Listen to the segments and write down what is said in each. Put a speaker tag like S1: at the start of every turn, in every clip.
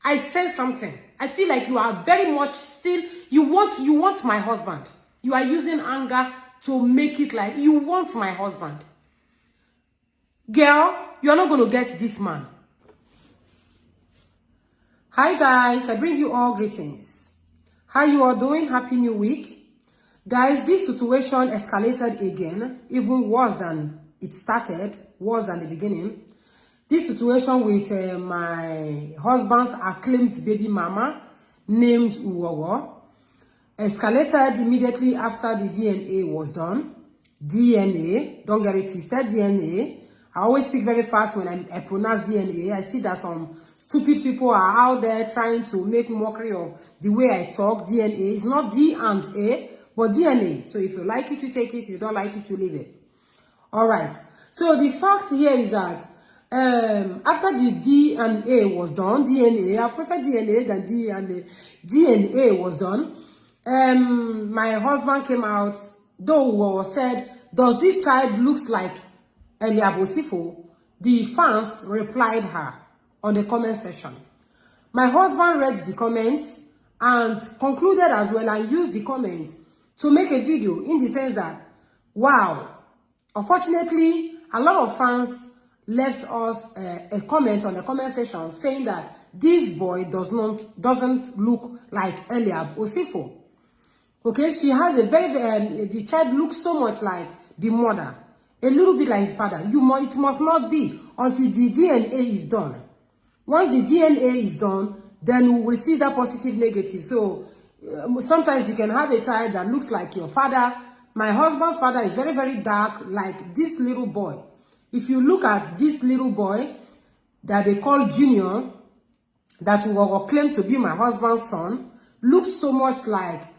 S1: I sense something. I feel like you are very much still, you want my husband. You are using anger to make it like you want my husband. Girl, you are not going to get this man. Hi guys, I bring you all greetings. How you all doing? Happy new week. Guys, this situation escalated again, even worse than it started, worse than the beginning. This situation with my husband's acclaimed baby mama named Uwowo escalated immediately after the DNA was done. DNA, don't get it twisted, DNA. I always speak very fast when I pronounce DNA. I see that some stupid people are out there trying to make mockery of the way I talk. DNA is not D and A, but DNA. So if you like it, you take it. If you don't like it, you leave it. All right. So the fact here is that after the DNA was done, DNA, I prefer DNA than DNA was done. My husband came out, though said, does this child looks like Eliab Osifo? The fans replied her on the comment section. My husband read the comments and concluded as well and used the comments to make a video in the sense that, wow, unfortunately, a lot of fans left us a comment on the comment section saying that this boy doesn't look like Eliab Osifo. Okay, she has a very, the child looks so much like the mother, a little bit like his father. It must not be until the DNA is done. Once the DNA is done, then we will see that positive, negative. So sometimes you can have a child that looks like your father. My husband's father is very, very dark, like this little boy. If you look at this little boy that they call Junior, that will claim to be my husband's son, looks so much like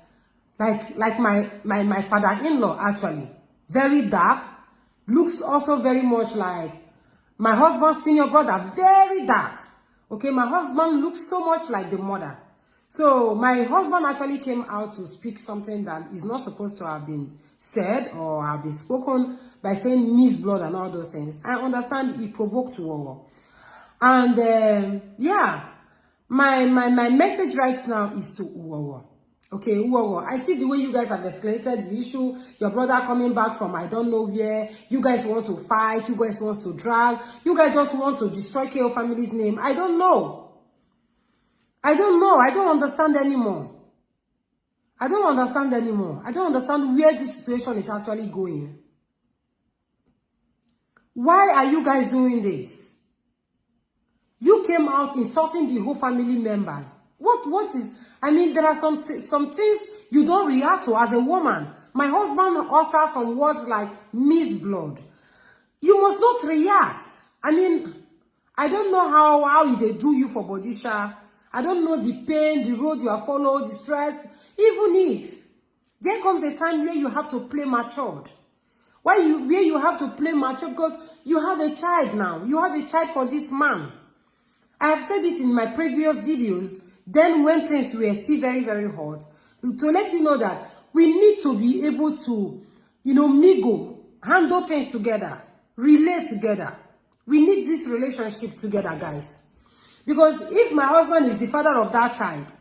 S1: my father-in-law actually. Very dark, looks also very much like my husband's senior brother, very dark. Okay, my husband looks so much like the mother. So my husband actually came out to speak something that is not supposed to have been said or have been spoken by saying Miss Blood and all those things. I understand it provoked war. And yeah, my message right now is to Uwowo. Okay, Uwowo, I see the way you guys have escalated the issue. Your brother coming back from I don't know where. You guys want to fight. You guys want to drag. You guys just want to destroy KO family's name. I don't know. I don't know. I don't understand anymore. I don't understand anymore. I don't understand where this situation is actually going. Why are you guys doing this? You came out insulting the whole family members. What is... I mean, there are some things you don't react to as a woman. My husband utters some words like Miss Blood. You must not react. I mean, I don't know how they do you for Bodisha. I don't know the pain, the road you have followed, the stress. Even if there comes a time where you have to play matured. Where you have to play mature because you have a child now. You have a child for this man. I have said it in my previous videos. Then when things were still very, very hot, to let you know that we need to be able to, mingle, handle things together, relate together. We need this relationship together, guys. Because if my husband is the father of that child,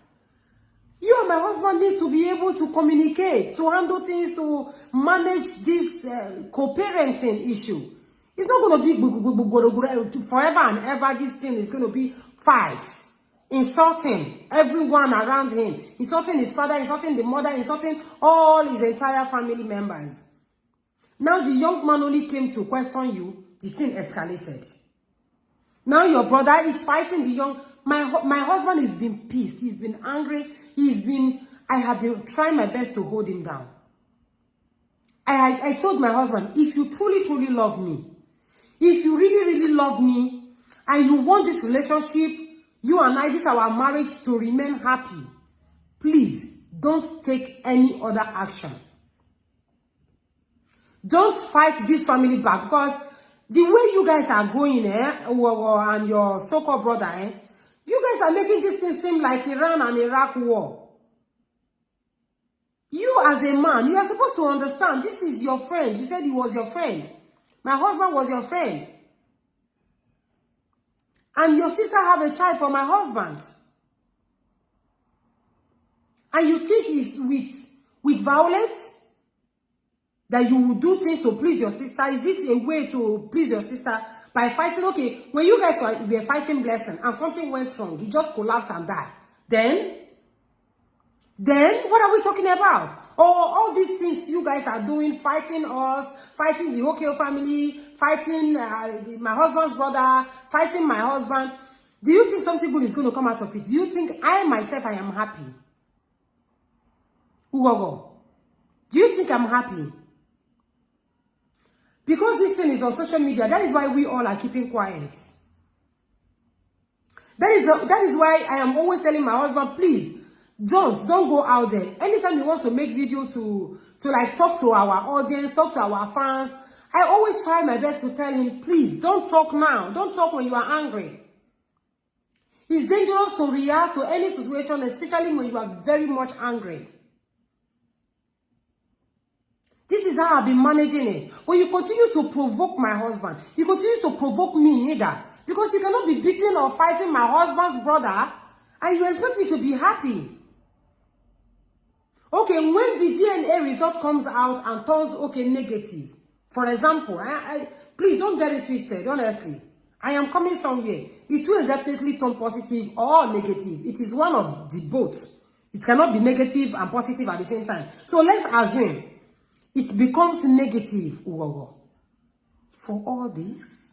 S1: you and my husband need to be able to communicate, to handle things, to manage this co-parenting issue. It's not going to be forever and ever. This thing is going to be fights. Insulting everyone around him, insulting his father, insulting the mother, insulting all his entire family members. Now the young man only came to question you, the thing escalated. Now your brother is fighting the young... My husband has been pissed, he's been angry, I have been trying my best to hold him down. I told my husband, if you truly, truly love me, if you really, really love me, and you want this relationship, you and I, this is our marriage to remain happy. Please, don't take any other action. Don't fight this family back because the way you guys are going, and your so-called brother, you guys are making this thing seem like Iran and Iraq war. You as a man, you are supposed to understand this is your friend. You said he was your friend. My husband was your friend. And your sister have a child for my husband. And you think it's with violence that you will do things to please your sister? Is this a way to please your sister? By fighting, okay, when you guys were fighting Blessing and something went wrong, he just collapsed and died. Then what are we talking about? Or all these things you guys are doing, fighting us, fighting the Okeo family, fighting my husband's brother, fighting my husband. Do you think something good is going to come out of it? Do you think I myself, I am happy? Ugogo, do you think I'm happy? Because this thing is on social media, that is why we all are keeping quiet. That is why I am always telling my husband, please, don't go out there. Anytime he wants to make video to like talk to our audience, talk to our fans, I always try my best to tell him, please, don't talk now. Don't talk when you are angry. It's dangerous to react to any situation, especially when you are very much angry. This is how I've been managing it. But you continue to provoke my husband. You continue to provoke me neither. Because you cannot be beating or fighting my husband's brother and you expect me to be happy. Okay, when the DNA result comes out and turns, okay, negative. For example, please don't get it twisted, honestly. I am coming somewhere. It will definitely turn positive or negative. It is one of the both. It cannot be negative and positive at the same time. So let's assume it becomes negative, for all this,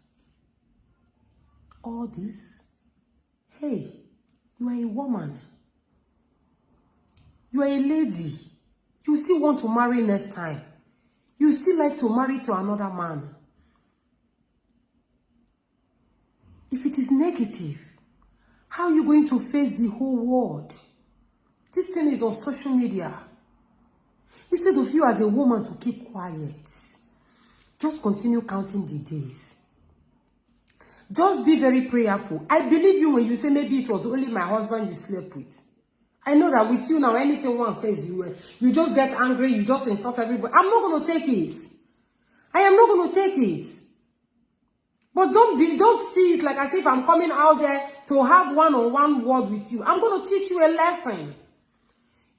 S1: hey, you are a woman, you are a lady, you still want to marry next time, you still like to marry to another man. If it is negative, how are you going to face the whole world? This thing is on social media. Instead of you as a woman to keep quiet, just continue counting the days. Just be very prayerful. I believe you when you say maybe it was only my husband you slept with. I know that with you now, anything one says, you just get angry, you just insult everybody. I'm not going to take it. I am not going to take it. But don't see it like as if I'm coming out there to have one-on-one word with you. I'm going to teach you a lesson.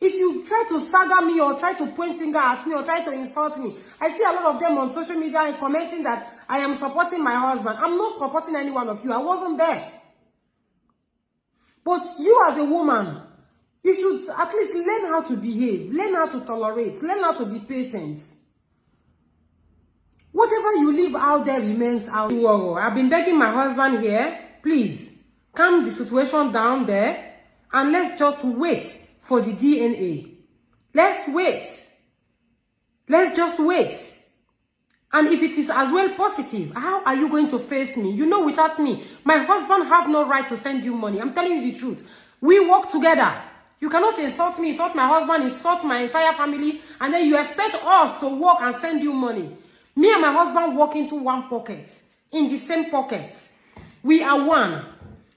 S1: If you try to saga me or try to point finger at me or try to insult me, I see a lot of them on social media and commenting that I am supporting my husband. I'm not supporting any one of you. I wasn't there. But you as a woman, you should at least learn how to behave, learn how to tolerate, learn how to be patient. Whatever you leave out there remains out. I've been begging my husband here, please, calm the situation down there and let's just wait for the DNA. Let's wait. Let's just wait. And if it is as well positive, how are you going to face me? You know, without me, my husband have no right to send you money. I'm telling you the truth. We work together. You cannot insult me, insult my husband, insult my entire family, and then you expect us to work and send you money. Me and my husband walk into one pocket, in the same pocket. We are one.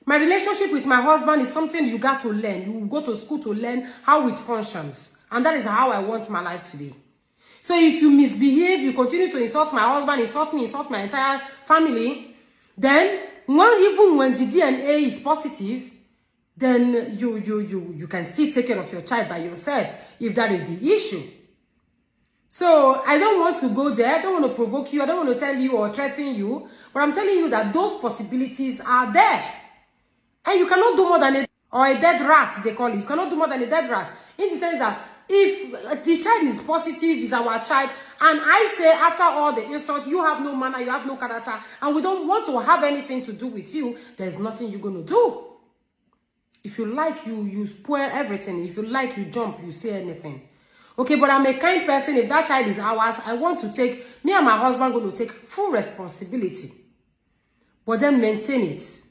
S1: My relationship with my husband is something you got to learn. You go to school to learn how it functions. And that is how I want my life to be. So if you misbehave, you continue to insult my husband, insult me, insult my entire family, then even when the DNA is positive, then you can still take care of your child by yourself if that is the issue. So I don't want to go there. I don't want to provoke you. I don't want to tell you or threaten you. But I'm telling you that those possibilities are there. And you cannot do more than a dead rat, they call it. You cannot do more than a dead rat. In the sense that if the child is positive, is our child, and I say after all the insults, you have no manner, you have no character, and we don't want to have anything to do with you, there's nothing you're going to do. If you like, you spoil everything. If you like, you jump, you say anything. Okay, but I'm a kind person. If that child is ours, I want to take, me and my husband going to take full responsibility. But then maintain it.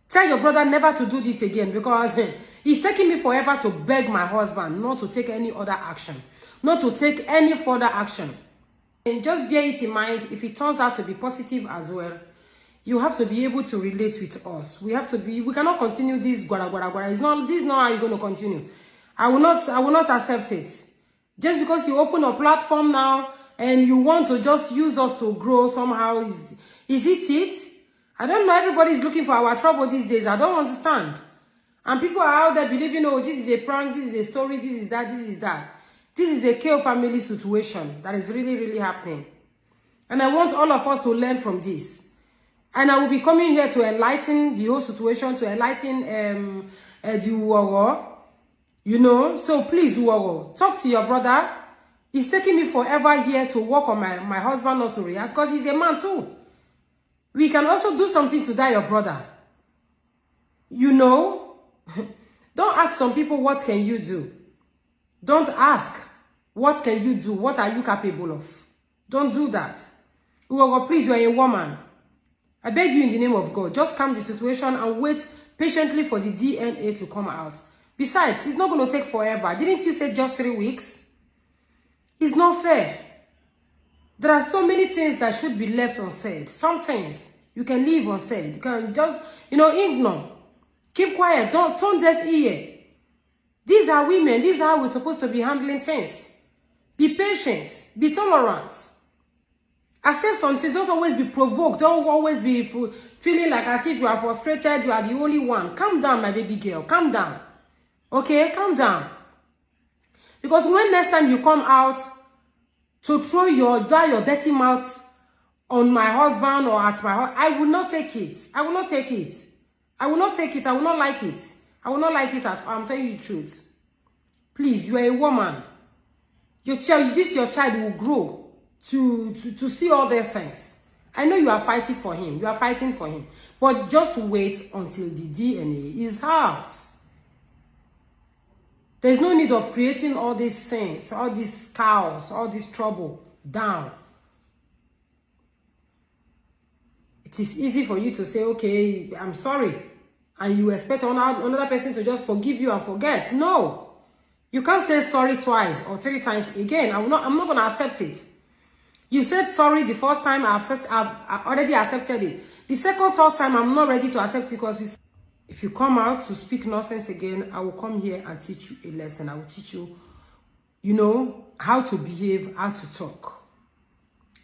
S1: Tell your brother never to do this again because he's taking me forever to beg my husband not to take any other action. Not to take any further action. And just bear it in mind, if it turns out to be positive as well, you have to be able to relate with us. We cannot continue this guara guara guara. This is not how you're going to continue. I will not accept it. Just because you open a platform now and you want to just use us to grow somehow, is it? I don't know. Everybody's looking for our trouble these days. I don't understand. And people are out there believing, oh, this is a prank, this is a story, this is that, this is that. This is a KO family situation that is really, really happening. And I want all of us to learn from this. And I will be coming here to enlighten the whole situation, to enlighten the Uwogo. You know, so please, Uwogo, talk to your brother. It's taking me forever here to work on my husband not to react, because he's a man too. We can also do something to that your brother. You know, don't ask some people, what can you do? Don't ask, what can you do? What are you capable of? Don't do that. Uwogo, please, you are a woman. I beg you in the name of God, just calm the situation and wait patiently for the DNA to come out. Besides, it's not going to take forever. Didn't you say just 3 weeks? It's not fair. There are so many things that should be left unsaid. Some things you can leave unsaid. You can just, ignore. Keep quiet. Don't turn deaf ear. These are women. These are how we're supposed to be handling things. Be patient. Be tolerant. Accept something. Don't always be provoked. Don't always be feeling like as if you are frustrated. You are the only one. Calm down, my baby girl. Calm down. Okay? Calm down. Because when next time you come out to throw your dirty mouth on my husband or at my husband, I will not take it. I will not take it. I will not take it. I will not like it. I will not like it at all. I'm telling you the truth. Please, you are a woman. Your child, your child will grow to see all these things. I know you are fighting for him. You are fighting for him. But just wait until the DNA is out. There's no need of creating all these things, all this chaos, all this trouble down. It is easy for you to say, okay, I'm sorry. And you expect another person to just forgive you and forget. No. You can't say sorry twice or 3 times again. I'm not going to accept it. You said sorry the first time, I've already accepted it. The second, third time, I'm not ready to accept it because if you come out to speak nonsense again, I will come here and teach you a lesson. I will teach you, how to behave, how to talk,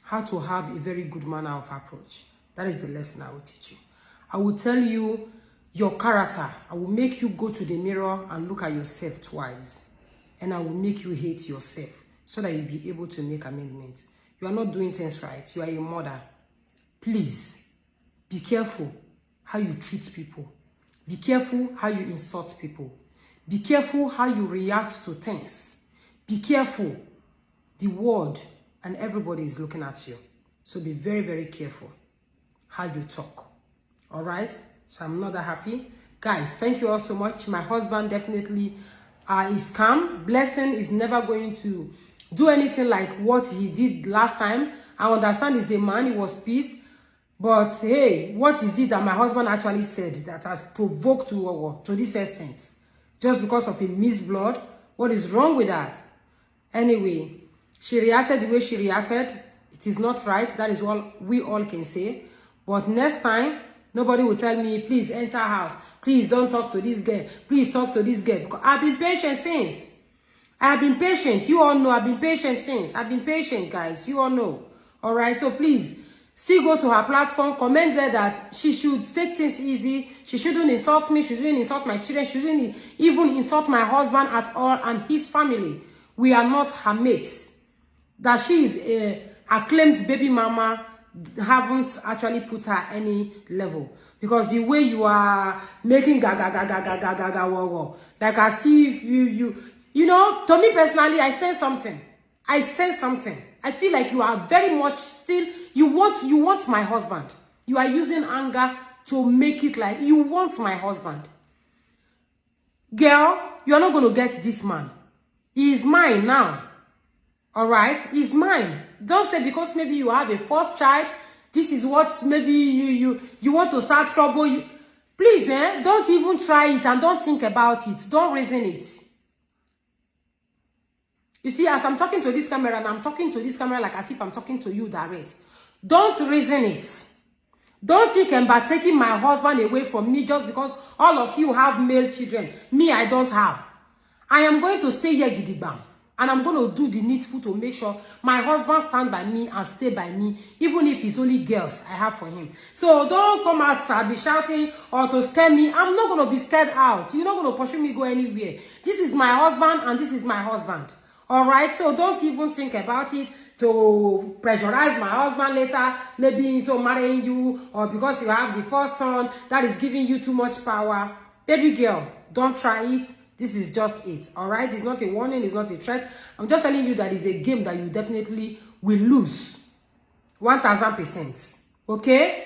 S1: how to have a very good manner of approach. That is the lesson I will teach you. I will tell you your character. I will make you go to the mirror and look at yourself twice. And I will make you hate yourself so that you'll be able to make amendments. You are not doing things right. You are a mother. Please, be careful how you treat people. Be careful how you insult people. Be careful how you react to things. Be careful. The world and everybody is looking at you. So be very, very careful how you talk. All right? So I'm not that happy. Guys, thank you all so much. My husband definitely is calm. Blessing is never going to do anything like what he did last time. I understand he's a man. He was pissed. But hey, what is it that my husband actually said that has provoked to this extent? Just because of a missed blood? What is wrong with that? Anyway, she reacted the way she reacted. It is not right. That is what we all can say. But next time, nobody will tell me, please enter house. Please don't talk to this girl. Please talk to this girl. Because I've been patient since. I've been patient. You all know I've been patient since. I've been patient, guys. You all know. All right. So please, still go to her platform. Comment there that she should take things easy. She shouldn't insult me. She shouldn't insult my children. She shouldn't even insult my husband at all and his family. We are not her mates. That she is a acclaimed baby mama haven't actually put her any level. Because the way you are making gaga, like as if you know, to me personally, I sense something. I sense something. I feel like you are very much still, you want my husband. You are using anger to make it like you want my husband. Girl, you are not going to get this man. He is mine now. All right? He's mine. Don't say because maybe you have a first child, this is what maybe you want to start trouble. Please, don't even try it and don't think about it. Don't reason it. You see, as I'm talking to this camera and I'm talking to this camera like as if I'm talking to you direct. Don't reason it. Don't think about taking my husband away from me just because all of you have male children. Me, I don't have. I am going to stay here, gidigba. And I'm going to do the needful to make sure my husband stand by me and stay by me, even if it's only girls I have for him. So don't come out to be shouting or to scare me. I'm not going to be scared out. You're not going to pursue me go anywhere. This is my husband and this is my husband. All right? So don't even think about it to pressurize my husband later, maybe into marrying you, or because you have the first son that is giving you too much power. Baby girl, don't try it. This is just it, all right? It's not a warning, it's not a threat. I'm just telling you that it's a game that you definitely will lose. 1000%, okay?